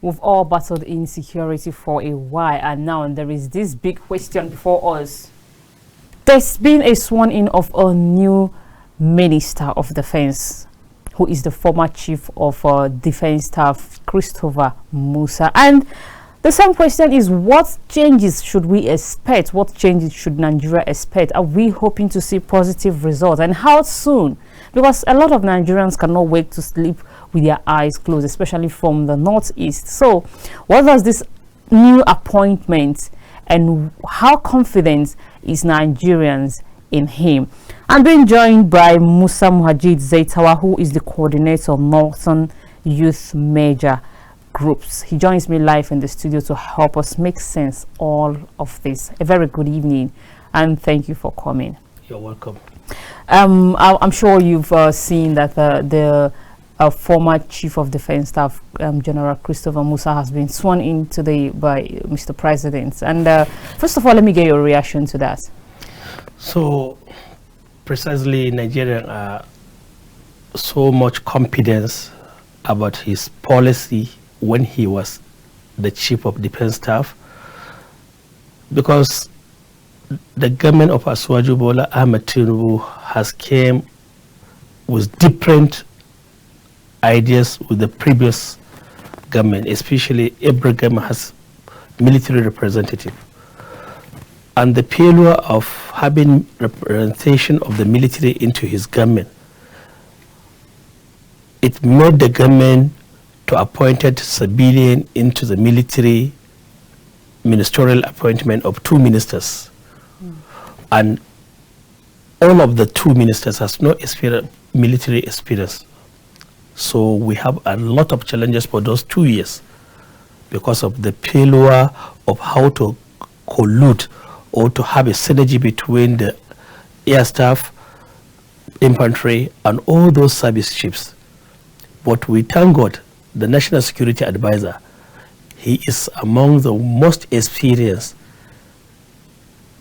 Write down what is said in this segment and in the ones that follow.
We've all battled insecurity for a while, and now there is this big question before us. There's been a sworn-in of a new Minister of Defense, who is the former Chief of Defense Staff, Christopher Musa. And the same question is, what changes should we expect? What changes should Nigeria expect? Are we hoping to see positive results, and how soon? Because a lot of Nigerians cannot wait to sleep with their eyes closed, especially from the northeast. So what does this new appointment, and how confident is Nigerians in him? I'm being joined by Musa Muhajid Zaitawa, who is the coordinator of Northern Youth Major Groups. He joins me live in the studio to help us make sense all of this. A very good evening, and thank you for coming. You're welcome. I'm sure you've seen that the former Chief of Defense Staff, General Christopher Musa, has been sworn in today by Mr. President. And first of all, let me get your reaction to that. So, precisely, Nigerians are so much confidence about his policy when he was the Chief of Defense Staff, because the government of Asiwaju Bola Ahmed Tinubu has came with different ideas with the previous government, especially every government has military representative. And the failure of having representation of the military into his government, it made the government to appointed civilian into the military ministerial appointment of 2 ministers. And all of the 2 ministers has no military experience. So we have a lot of challenges for those 2 years because of the failure of how to collude or to have a synergy between the air staff, infantry, and all those service chiefs. But we thank God, the National Security Advisor, he is among the most experienced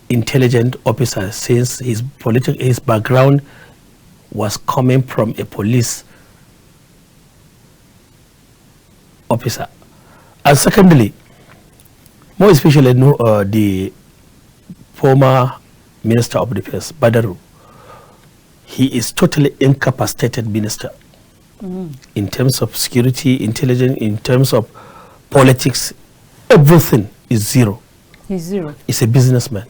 intelligent officer, since his background was coming from a police officer. And secondly, more especially the former Minister of Defense, Badaru, he is totally incapacitated minister in terms of security, intelligence, in terms of politics. Everything is zero. He's zero. He's a businessman.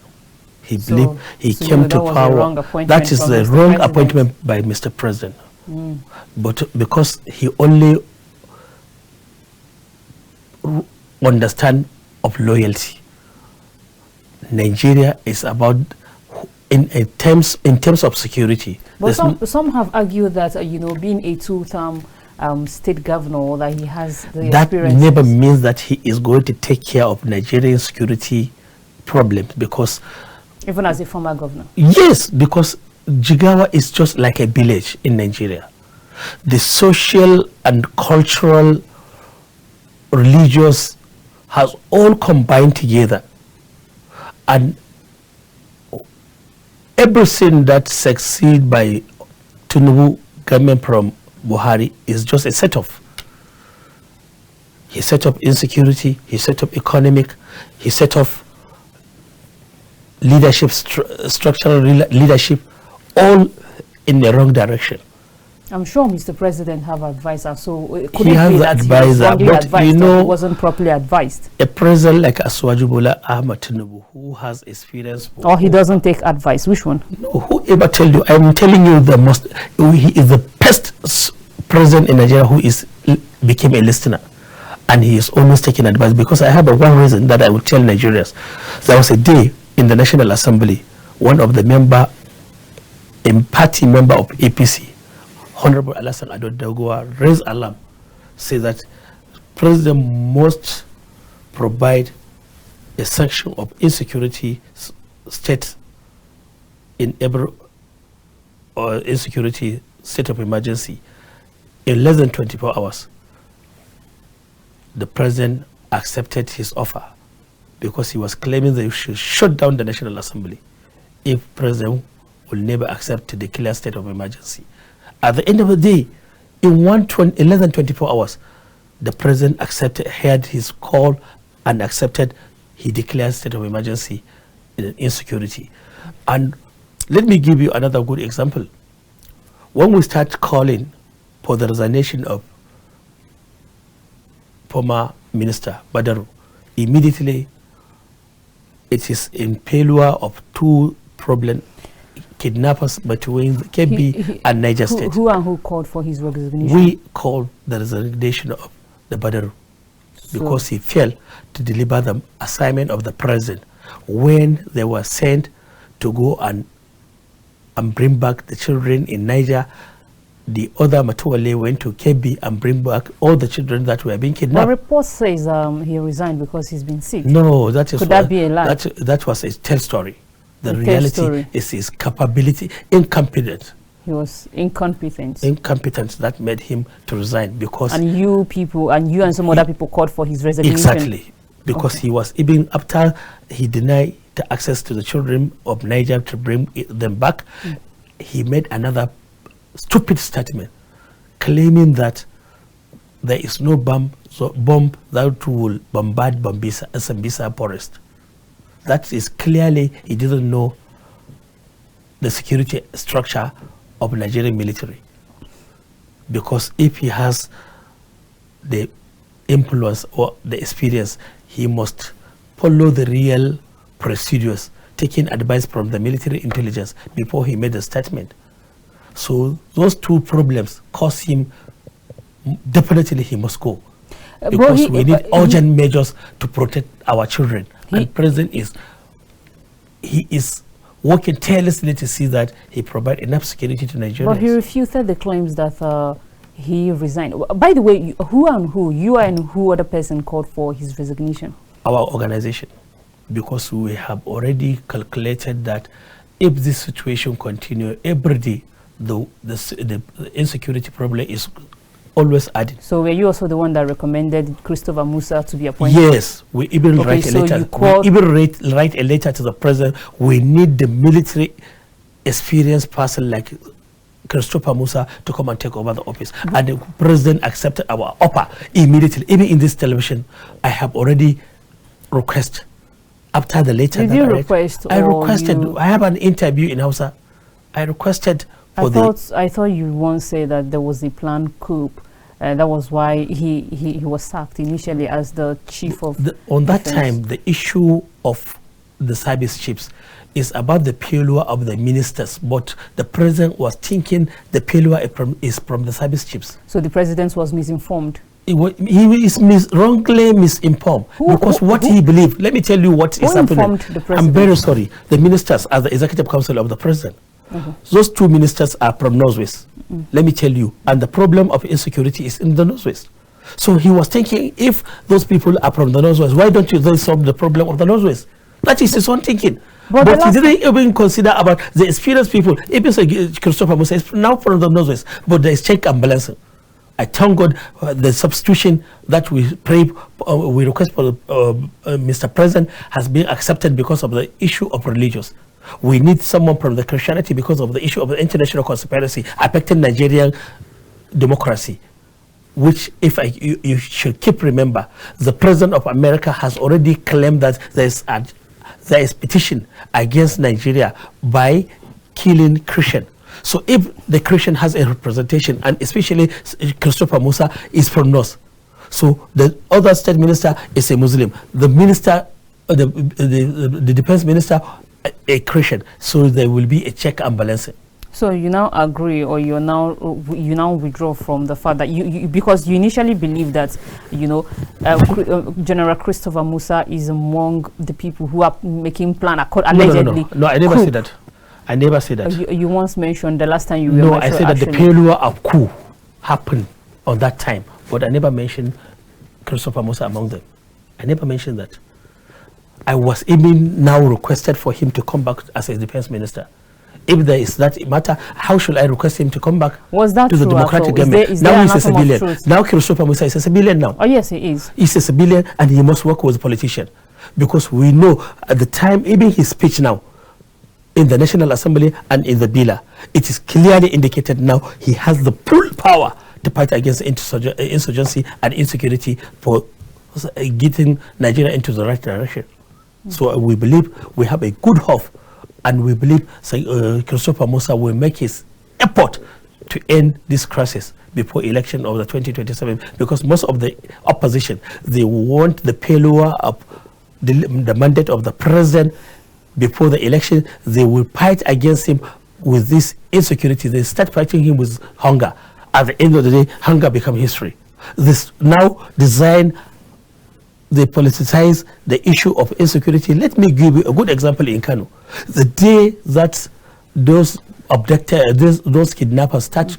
He believed he came to power. That is the wrong appointment by Mr. President. But because he only understand of loyalty, Nigeria is about in terms of security. But some have argued that being a 2-term state governor, that he has the that experience. Never means that he is going to take care of Nigerian security problems, because even as a former governor. Yes, because Jigawa is just like a village in Nigeria. The social and cultural, religious has all combined together, and everything that succeed by Tinubu government from Buhari is just a set-off. He set up insecurity, he set up economic, he set up leadership, structural leadership, all in the wrong direction. I'm sure Mr. President have advisor, so could he it has be the that advisor, he was but he wasn't properly advised? A president like Asiwaju Bola Ahmed Tinubu, who has experience, or he doesn't take advice. Which one? No, whoever tell you, I'm telling you the most. He is the best president in Nigeria who became a listener, and he is always taking advice. Because I have one reason that I will tell Nigerians. There was a day in the National Assembly, one of the party member of APC, Honorable Alassane Ado Dagoa, raised alarm, say that President must provide a sanction of insecurity state in every insecurity state of emergency in less than 24 hours. The president accepted his offer because he was claiming that he should shut down the National Assembly if president will never accept to declare state of emergency. At the end of the day, in less than 24 hours, the president heard his call and accepted. He declared state of emergency in insecurity. And let me give you another good example. When we start calling for the resignation of former minister Badaru, immediately it is in failure of two problem kidnappers between Kebbi and Niger State. Who called for his resignation? We called the resignation of the Badaru because he failed to deliver the assignment of the president when they were sent to go and bring back the children in Niger. The other Matuwale went to Kebbi and bring back all the children that were being kidnapped. The report says he resigned because he's been sick. No, that is Could that be a lie? That was a tell story. The reality is his capability, incompetent. He was incompetent. Incompetent that made him to resign because. And you and some other people called for his resignation. Exactly, because he was even after he denied the access to the children of Niger to bring them back, he made another stupid statement claiming that there is no bomb that will bombard Sambisa forest. That is clearly he didn't know the security structure of Nigerian military, because if he has the influence or the experience, he must follow the real procedures, taking advice from the military intelligence before he made a statement. So those two problems cause him, definitely he must go, because we need urgent measures to protect our children. And President is working tirelessly to see that he provides enough security to Nigerians. But he refuted the claims that he resigned. By the way, you and who other person called for his resignation? Our organization, because we have already calculated that if this situation continues every day, the insecurity problem is always adding. So were you also the one that recommended Christopher Musa to be appointed? Yes, we even write a letter. We even write a letter to the president. We need the military experienced person like Christopher Musa to come and take over the office. And the president accepted our offer immediately. Even in this television, I have already requested after the letter. Did that you I request? I requested. I have an interview in Hausa. I requested. I thought you once said that there was a planned coup. That was why he was sacked initially as the chief of on that time, the issue of the service chiefs is about the failure of the ministers, but the president was thinking the failure is from the service chiefs. So the president was misinformed. He is wrongly misinformed because what he believed. Let me tell you what is happening. I'm very sorry. The ministers are the executive council of the president. Those two ministers are from Northwest. Let me tell you, and the problem of insecurity is in the Northwest. So he was thinking, if those people are from the Northwest, why don't you then solve the problem of the Northwest? That is his own thinking. But he didn't even consider about the experienced people. Even Christopher Musa is now from the Northwest, but there is check and balancing. I thank God the substitution that we pray, we request for Mr. President has been accepted because of the issue of religious. We need someone from the Christianity because of the issue of the international conspiracy affecting Nigerian democracy, which you should keep remember, the President of America has already claimed that there is petition against Nigeria by killing Christian. So if the Christian has a representation, and especially Christopher Musa is from North, so the other state minister is a Muslim, the minister, the defense minister, a Christian, so there will be a check and balancing. So you now agree, or you now withdraw from the fact that you because you initially believed that General Christopher Musa is among the people who are making plan allegedly. No, I never said that. I never said that. You once mentioned the last time you were. No, I said that the failure of coup happened on that time, but I never mentioned Christopher Musa among them. I never mentioned that. I was even now requested for him to come back as a defense minister. If there is that matter, how should I request him to come back to the democratic government? Now he's a civilian. Now Christopher Musa is a civilian now. Oh yes, he is. He's a civilian and he must work with a politician, because we know at the time, even his speech now in the National Assembly and in the Bila, it is clearly indicated now he has the full power to fight against insurgency and insecurity for getting Nigeria into the right direction. So we believe we have a good hope, and we believe Christopher Musa will make his effort to end this crisis before election of the 2027, because most of the opposition, they want the failure of the mandate of the president before the election. They will fight against him with this insecurity. They start fighting him with hunger. At the end of the day, hunger becomes history. This now design, they politicize the issue of insecurity. Let me give you a good example in Kano. The day that those abductors, those kidnappers start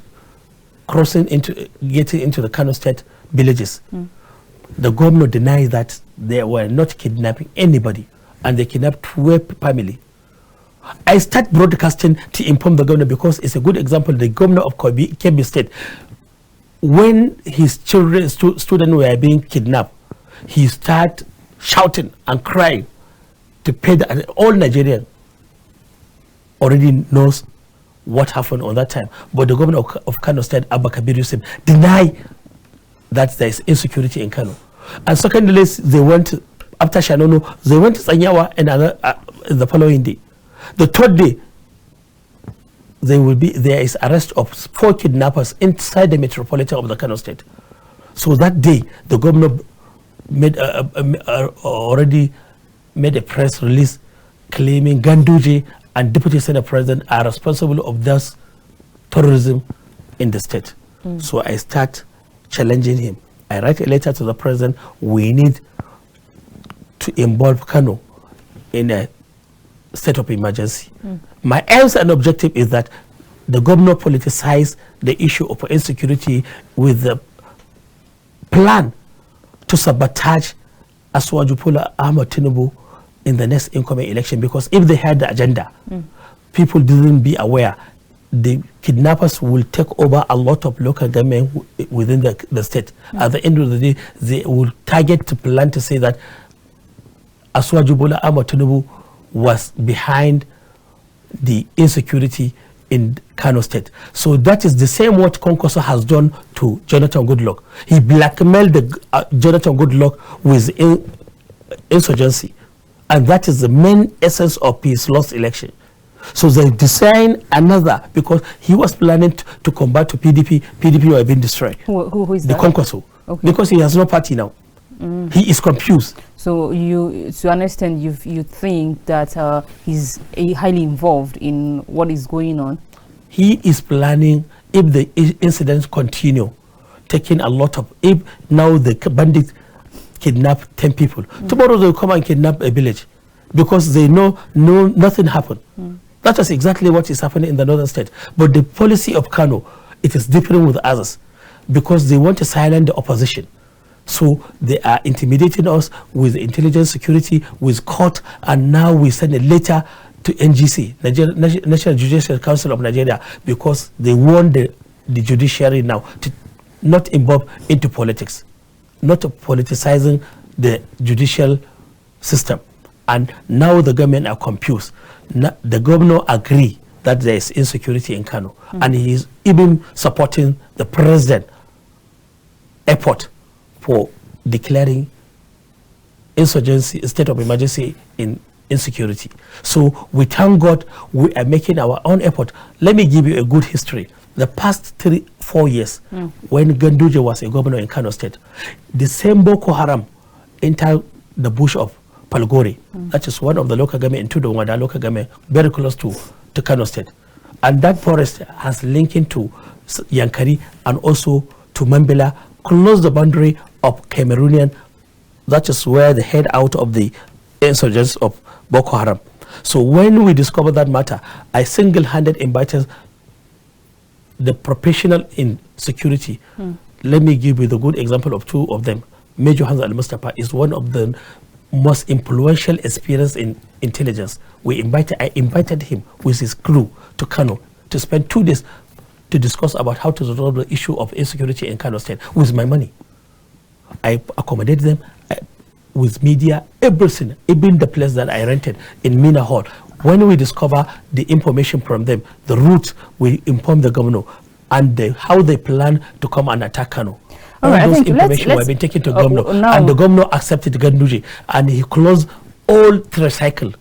getting into the Kano State villages, the governor denied that they were not kidnapping anybody, and they kidnapped 12 family. I start broadcasting to inform the governor because it's a good example. The governor of Kebbi State, when his children, students were being kidnapped, he started shouting and crying to pay all Nigerians already knows what happened on that time. But the governor of Kano State, Abba Kabir Yusuf, denied that there is insecurity in Kano. And secondly, they went, after Shanono, they went to Zaitawa and the following day. The third day, there is arrest of 4 kidnappers inside the metropolitan of the Kano State. So that day, the governor already made a press release claiming Ganduje and Deputy Senate President are responsible of this terrorism in the state. So I start challenging him. I write a letter to the president. We need to involve Kano in a state of emergency. My aim and objective is that the governor politicized the issue of insecurity with the plan to sabotage Asuwaju Ahmed Tinubu in the next incoming election, because if they had the agenda, people didn't be aware, the kidnappers will take over a lot of local government within the state. At the end of the day, they will target to plan to say that Asuwaju Ahmed Tinubu was behind the insecurity in Kano State. So that is the same what Konkoso has done to Jonathan Goodluck. He blackmailed Jonathan Goodluck with insurgency, and that is the main essence of his lost election. So they designed another, because he was planning to combat to PDP. PDP were being destroyed. Who is the that? Konkoso. Okay. Because he has no party now. He is confused. So to understand, you think that he's highly involved in what is going on? He is planning, if the incidents continue, taking a lot of, if now the bandits kidnap 10 people, tomorrow they'll come and kidnap a village, because they know nothing happened. That is exactly what is happening in the northern state. But the policy of Kano, it is different with others, because they want to silence the opposition. So they are intimidating us with intelligence security, with court, and now we send a letter to NGC, National Judicial Council of Nigeria, because they want the judiciary now to not involve into politics, not politicizing the judicial system. And now the government are confused. The governor agree that there is insecurity in Kano, and he is even supporting the president effort for declaring insurgency, state of emergency in insecurity. So we thank God we are making our own effort. Let me give you a good history. The past 3-4 years, when Ganduje was a governor in Kano State, the same Boko Haram entered the bush of Palgore. That is one of the local government, into the Wada local government, very close to Kano State. And that forest has linking to Yankari and also to Mambila, close the boundary of Cameroonian. That is where they head out of the insurgents of Boko Haram. So when we discovered that matter, I single-handed invited the professional in security. Let me give you the good example of 2 of them. Major Hans Al-Mustafa is one of the most influential experience in intelligence. I invited him with his crew to Kano to spend 2 days to discuss about how to resolve the issue of insecurity in Kano State with my money. I accommodated them with media, everything, even the place that I rented in Mina Hall. When we discover the information from them, the route, we inform the governor. and how they plan to come and attack Kano. All right, those information were being taken to governor, and the governor accepted Ganduje, and he closed all tricycle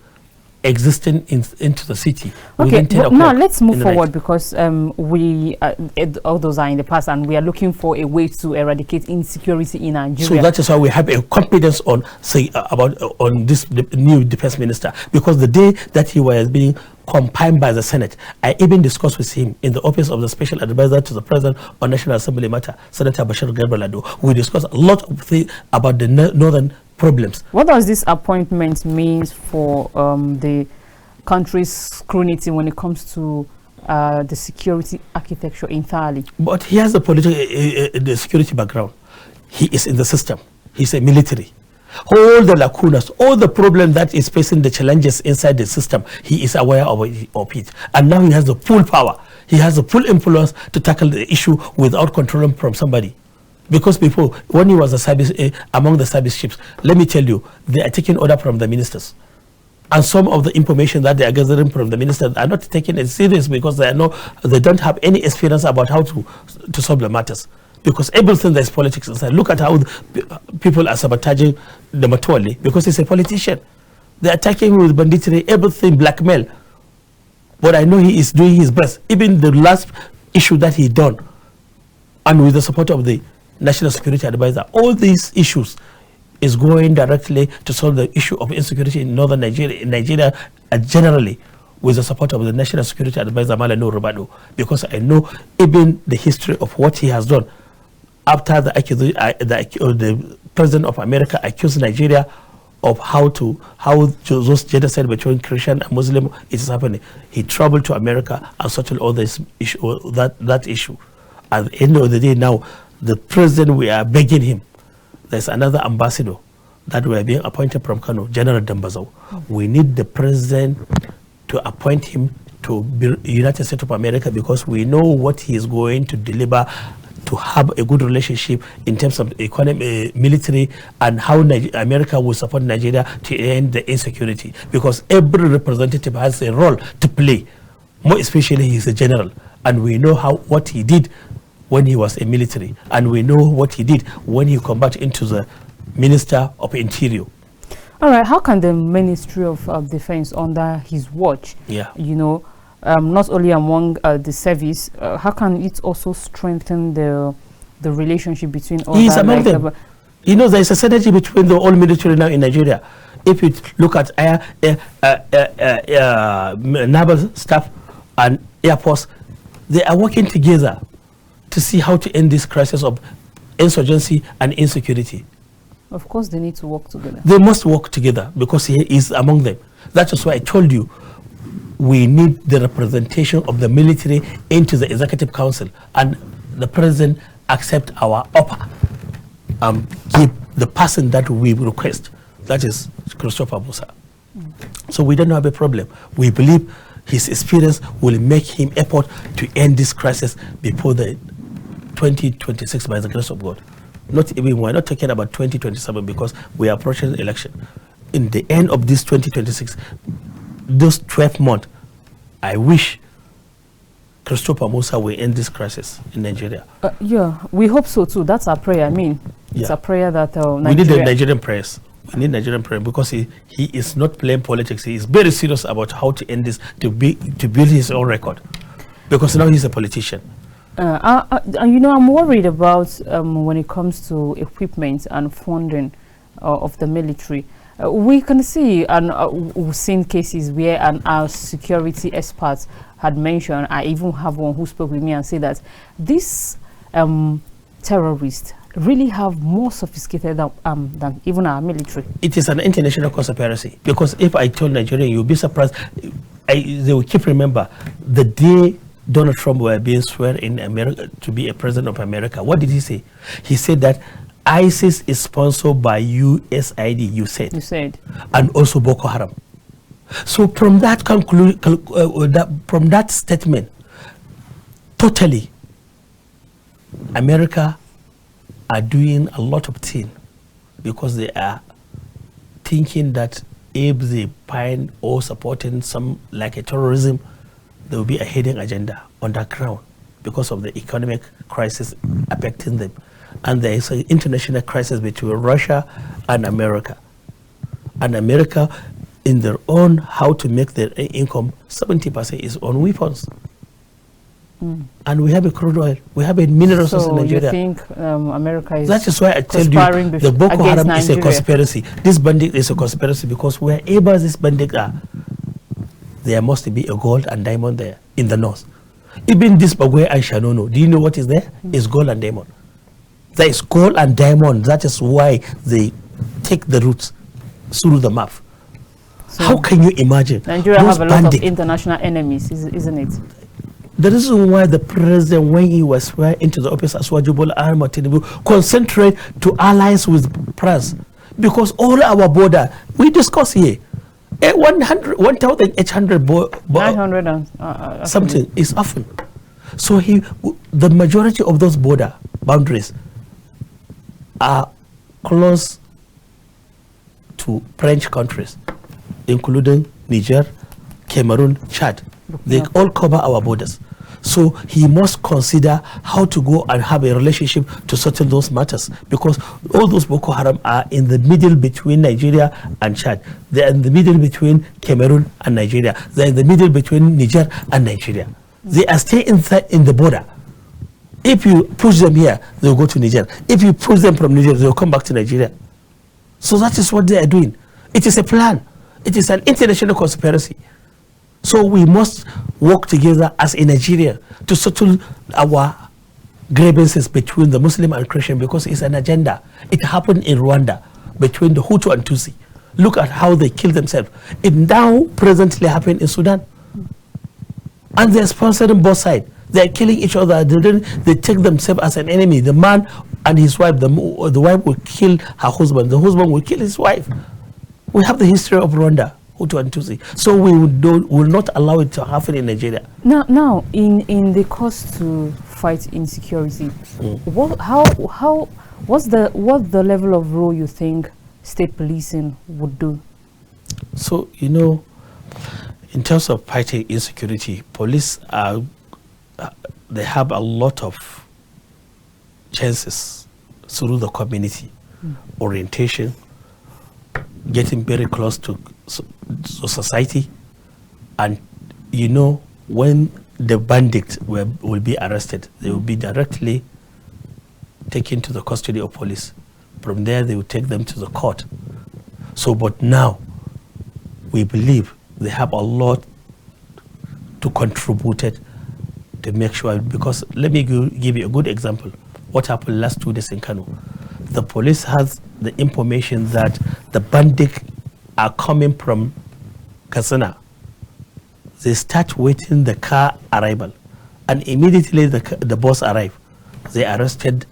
existing into the city. Okay, but now let's move forward, because all those are in the past, and we are looking for a way to eradicate insecurity in Nigeria. So that is why we have a confidence on on this new defense minister, because the day that he was being compiled by the Senate, I even discussed with him in the office of the Special Advisor to the President on National Assembly Matter, Senator Bashir Garbalado. We discussed a lot of things about the northern problems. What does this appointment mean for the country's scrutiny when it comes to the security architecture entirely? But he has the the security background. He is in the system. He's a military. All the lacunas, all the problem that is facing the challenges inside the system, he is aware of it. And now he has the full power. He has the full influence to tackle the issue without controlling from somebody. Because before, when he was a service, among the service chiefs, let me tell you, they are taking order from the ministers. And some of the information that they are gathering from the ministers are not taken as serious, because they don't have any experience about how to solve the matters. Because everything there is politics inside. Look at how people are sabotaging the Matwali, because he's a politician. They're attacking with banditry, everything, blackmail. But I know he is doing his best. Even the last issue that he done, and with the support of the National Security Advisor, all these issues is going directly to solve the issue of insecurity in northern Nigeria, generally, with the support of the National Security Advisor, Malano Rubado, because I know even the history of what he has done. After the President of America accused Nigeria of how those genocide between Christian and Muslim is happening, he traveled to America and settled all this issue, that issue. At the end of the day, now the president, we are begging him. There's another ambassador that we are being appointed from Kano, General Dambazo. We need the president to appoint him to the United States of America, because we know what he is going to deliver, to have a good relationship in terms of economy, military, and how America will support Nigeria to end the insecurity. Because every representative has a role to play. More especially, he's a general, and we know what he did when he was a military, and we know what he did when he converted into the Minister of Interior. All right, how can the Ministry of Defense, under his watch, not only among the service, how can it also strengthen the relationship between all? He's among them. There is a synergy between the all military now in Nigeria. If you look at naval staff and air force, they are working together to see how to end this crisis of insurgency and insecurity. Of course, they need to work together. They must work together, because he is among them. That is why I told you, we need the representation of the military into the Executive Council, and the President accept our offer, give the person that we request, that is Christopher Musa. So we don't have a problem. We believe his experience will make him effort to end this crisis before the 2026, by the grace of God. We're not talking about 2027, because we are approaching the election. In the end of this 2026, those 12 months, I wish Christopher Musa will end this crisis in Nigeria. Yeah, we hope so too. That's our prayer. I mean, it's a prayer that we need the Nigerian prayers. We need Nigerian prayer, because he is not playing politics. He is very serious about how to end this, to build his own record, because now he's a politician. I'm worried about when it comes to equipment and funding of the military. We can see, and we've seen cases where our security experts had mentioned, I even have one who spoke with me and said that these terrorists really have more sophisticated than even our military. It is an international conspiracy, because if I told Nigeria, you'll be surprised. They will keep remember the day Donald Trump were being sworn in America to be a president of America. What did he say? He said that ISIS is sponsored by USAID, you said. And also Boko Haram. So from that from that statement, totally, America are doing a lot of things, because they are thinking that if they find or supporting some like a terrorism, there will be a hidden agenda underground, because of the economic crisis affecting them. And there is an international crisis between Russia and America. And America, in their own how to make their income, 70% is on weapons. And we have a crude oil, we have a mineral source in Nigeria. You think America is That is why I tell you the Boko Haram is a conspiracy. This bandit is a conspiracy because wherever this bandit are, there must be a gold and diamond there in the north. Even this Bagwe and Shanono, do you know what is there? It's gold and diamond. There is gold and diamond. That is why they take the routes through the map. So how can you imagine? Nigeria have a lot of international enemies, isn't it? The reason why the president, when he was sworn into the office as Wajibul Ahmad Tinubu, concentrate to allies with France, because all our border, we discuss here, 1,800 something is often. So the majority of those border boundaries are close to French countries, including Niger, Cameroon, Chad. They all cover our borders. So he must consider how to go and have a relationship to settle those matters, because all those Boko Haram are in the middle between Nigeria and Chad. They are in the middle between Cameroon and Nigeria. They are in the middle between Niger and Nigeria. They are staying inside in the border. If you push them here, they will go to Niger. If you push them from Niger, they will come back to Nigeria. So that is what they are doing. It is a plan. It is an international conspiracy. So we must work together as a Nigeria to settle our grievances between the Muslim and Christian, because it's an agenda. It happened in Rwanda between the Hutu and Tutsi. Look at how they killed themselves. It now presently happened in Sudan. And they're sponsoring both sides. They're killing each other. They take themselves as an enemy. The man and his wife, the wife will kill her husband. The husband will kill his wife. We have the history of Rwanda. Hutu and Tutsi. So we will not allow it to happen in Nigeria. Now, in the cost to fight insecurity, what's the level of role you think state policing would do? So in terms of fighting insecurity, police they have a lot of chances through the community orientation, getting very close to society, and when the bandits will be arrested, they will be directly taken to the custody of police. From there, they will take them to the court. So, but now we believe they have a lot to contribute to make sure, because let me give you a good example. What happened last 2 days in Kano? The police has the information that the bandits are coming from Katsina. They start waiting the car arrival, and immediately the boss arrive. They arrested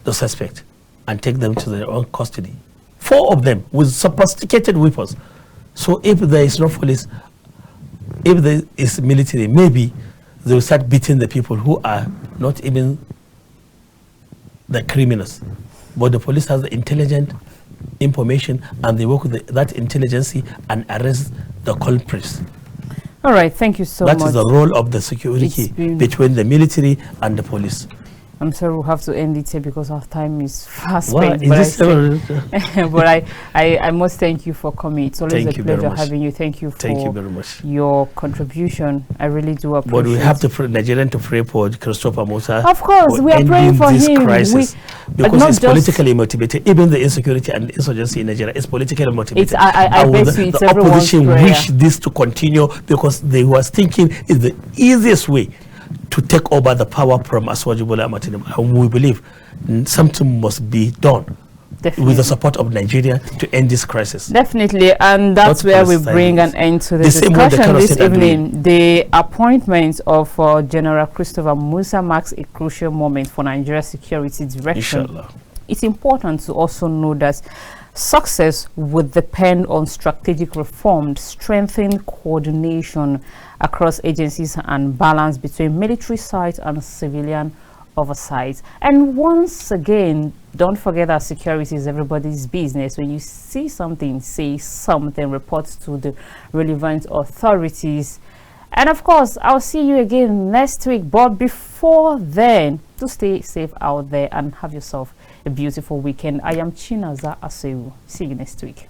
the suspect and take them to their own custody. 4 of them with sophisticated weapons. So if there is no police, if there is military, maybe they will start beating the people who are not even the criminals. But the police has the intelligent information, and they work with that intelligence and arrest the culprits. All right, thank you so much. That is the role of the security between the military and the police. I'm sorry we'll have to end it here because our time is fast spent. But I must thank you for coming. It's always a pleasure having you. Thank you very much. Your contribution. I really do appreciate it. But we have to pray, Nigerian to pray for Christopher Musa. Of course, we are praying for him. Crisis, because it's politically motivated. Even the insecurity and insurgency in Nigeria is politically motivated. I bet you it's the opposition wish this to continue, because they was thinking it's the easiest way to take over the power from Aswajibola Ahmad, and we believe something must be done. Definitely. With the support of Nigeria to end this crisis. Definitely, and that's where we bring an end to the discussion this evening. The appointment of General Christopher Musa marks a crucial moment for Nigeria's security direction. Inshallah. It's important to also know that success would depend on strategic reform, strengthened coordination across agencies, and balance between military side and civilian oversight. And once again, don't forget that security is everybody's business. When you see something, say something, report to the relevant authorities. And of course, I'll see you again next week. But before then, to stay safe out there and have yourself a beautiful weekend. I am Chinaza Asewu. See you next week.